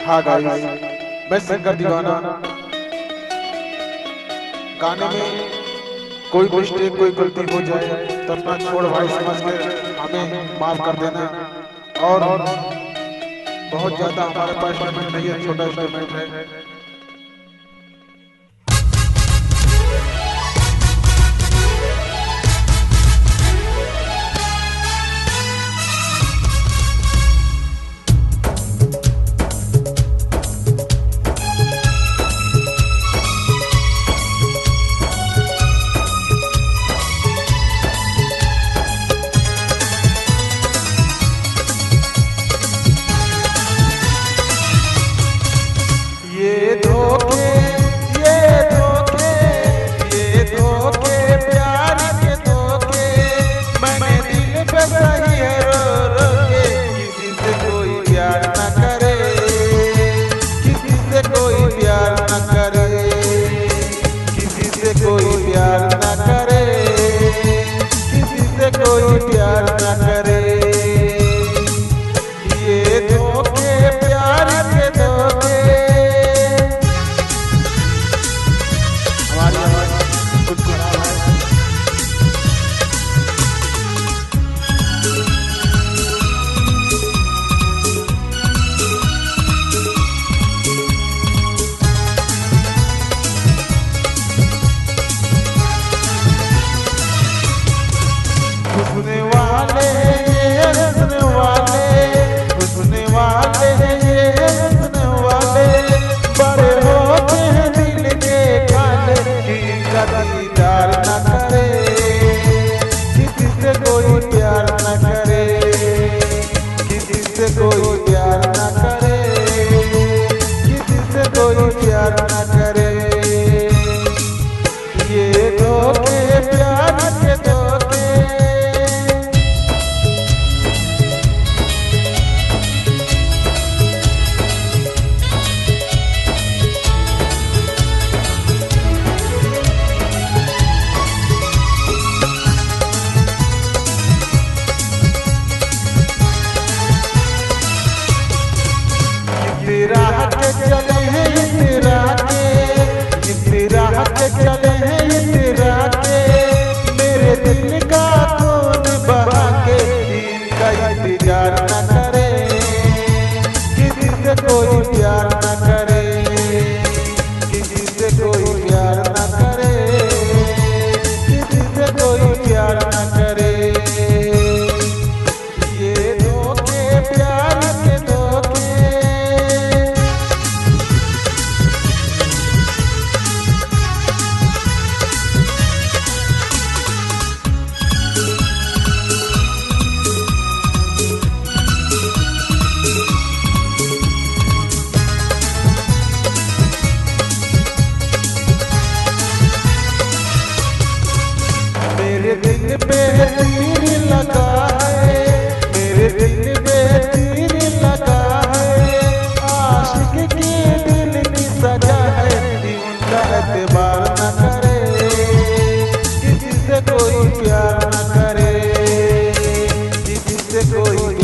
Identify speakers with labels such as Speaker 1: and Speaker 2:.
Speaker 1: हाँ गाइस, मैं सिंगर दीवाना। गाने में कोई मिस्टेक कोई गलती हो जाए तो अपना छोड़ भाई समझ के हमें माफ कर देना। और बहुत ज्यादा हमारे पास इंस्ट्रूमेंट नहीं है, छोटा इंस्ट्रूमेंट है। ये धोखे प्यार के धोखे, मैंने दिल पे सही है रो रो के। किसी से कोई प्यार न करे, किसी से कोई प्यार न करे, किसी से कोई प्यार न करे, किसी से कोई प्यार न करे। ये धोखे प्यार के धोखे। हुस्न वाले ये हुस्न वाले, हुस्न वाले ये हुस्न वाले, बड़े होते हैं दिल के काले। इनका दीदार न करे, किसी से कोई प्यार न करे, किसी से कोई प्यार न करे, किसी से कोई प्यार न करे। ये धोखे प्यार के धोखे। राह के चले हैं इस राह के, इस राह के चले हैं इस राह के, मेरे दिल का खून बहा के। इनका इंतजार न करे, किसी से कोई प्यार न करे, किसी से कोई प्यार न करे, किसी से कोई प्यार न करे। ये धोखे प्यार के धोखे। मेरे दिल पे तीर लगा है, मेरे दिल पे तीर लगा है, आशिक के दिल की सजा है। उनका एतबार न करे, किसी से कोई प्यार न करे, किसी से कोई